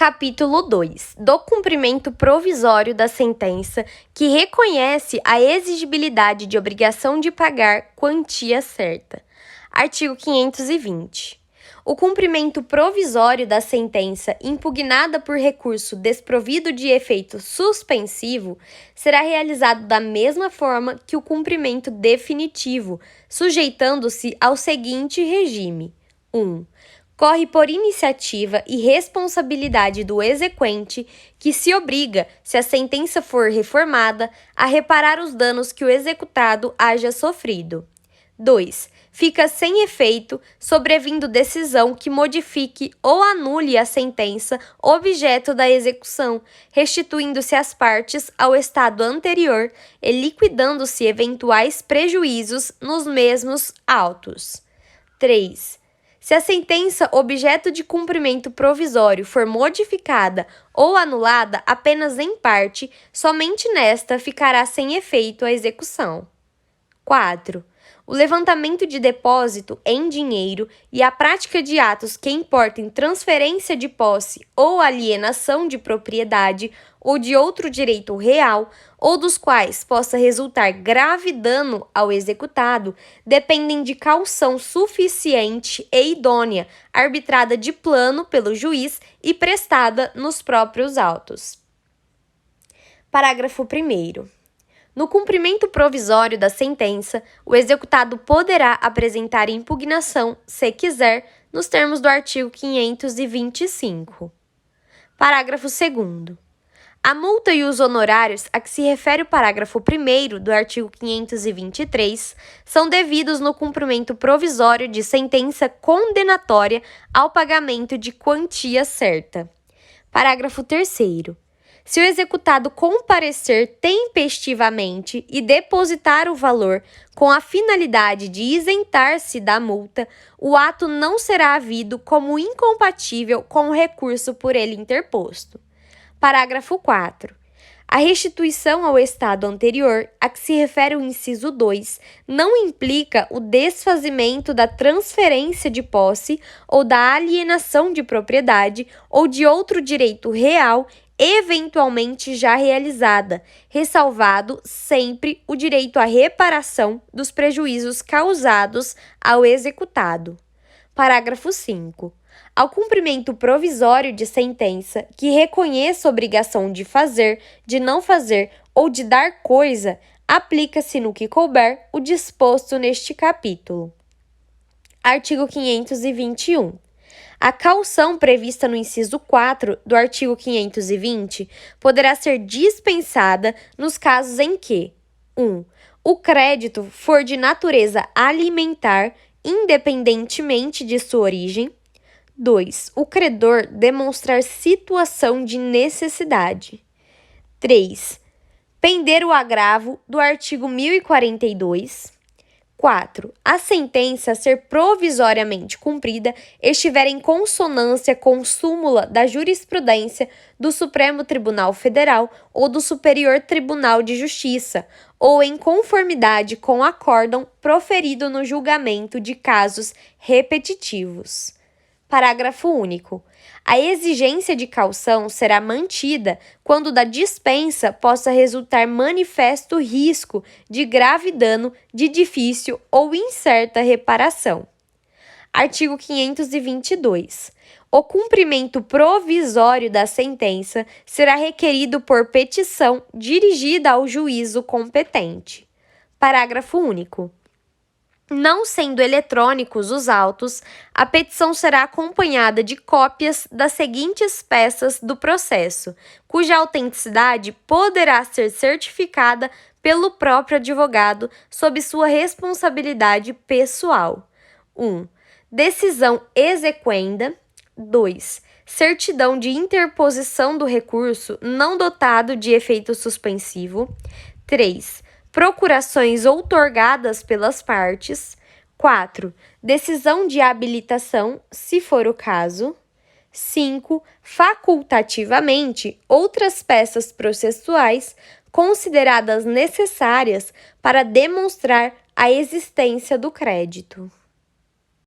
Capítulo 2. Do cumprimento provisório da sentença que reconhece a exigibilidade de obrigação de pagar quantia certa. Artigo 520. O cumprimento provisório da sentença impugnada por recurso desprovido de efeito suspensivo será realizado da mesma forma que o cumprimento definitivo, sujeitando-se ao seguinte regime: 1. Corre por iniciativa e responsabilidade do exequente, que se obriga, se a sentença for reformada, a reparar os danos que o executado haja sofrido. 2. Fica sem efeito, sobrevindo decisão que modifique ou anule a sentença objeto da execução, restituindo-se as partes ao estado anterior e liquidando-se eventuais prejuízos nos mesmos autos. 3. Se a sentença objeto de cumprimento provisório for modificada ou anulada apenas em parte, somente nesta ficará sem efeito a execução. 4. O levantamento de depósito em dinheiro e a prática de atos que importem transferência de posse ou alienação de propriedade ou de outro direito real, ou dos quais possa resultar grave dano ao executado, dependem de caução suficiente e idônea, arbitrada de plano pelo juiz e prestada nos próprios autos. Parágrafo 1º. No cumprimento provisório da sentença, o executado poderá apresentar impugnação, se quiser, nos termos do artigo 525. Parágrafo 2º. A multa e os honorários a que se refere o parágrafo 1º do artigo 523 são devidos no cumprimento provisório de sentença condenatória ao pagamento de quantia certa. Parágrafo 3º. Se o executado comparecer tempestivamente e depositar o valor com a finalidade de isentar-se da multa, o ato não será havido como incompatível com o recurso por ele interposto. Parágrafo 4. A restituição ao estado anterior, a que se refere o inciso 2, não implica o desfazimento da transferência de posse ou da alienação de propriedade ou de outro direito real eventualmente já realizada, ressalvado sempre o direito à reparação dos prejuízos causados ao executado. Parágrafo 5. Ao cumprimento provisório de sentença que reconheça obrigação de fazer, de não fazer ou de dar coisa, aplica-se no que couber o disposto neste capítulo. Artigo 521. A caução prevista no inciso 4 do artigo 520 poderá ser dispensada nos casos em que 1. O crédito for de natureza alimentar, independentemente de sua origem. 2. O credor demonstrar situação de necessidade. 3. Pender o agravo do artigo 1042. 4. A sentença a ser provisoriamente cumprida estiver em consonância com súmula da jurisprudência do Supremo Tribunal Federal ou do Superior Tribunal de Justiça, ou em conformidade com acórdão proferido no julgamento de casos repetitivos. Parágrafo único. A exigência de caução será mantida quando da dispensa possa resultar manifesto risco de grave dano de difícil ou incerta reparação. Artigo 522. O cumprimento provisório da sentença será requerido por petição dirigida ao juízo competente. Parágrafo único. Não sendo eletrônicos os autos, a petição será acompanhada de cópias das seguintes peças do processo, cuja autenticidade poderá ser certificada pelo próprio advogado sob sua responsabilidade pessoal. 1. Decisão exequenda. 2. Certidão de interposição do recurso não dotado de efeito suspensivo. 3. Procurações outorgadas pelas partes. 4. Decisão de habilitação, se for o caso. 5. Facultativamente, outras peças processuais consideradas necessárias para demonstrar a existência do crédito.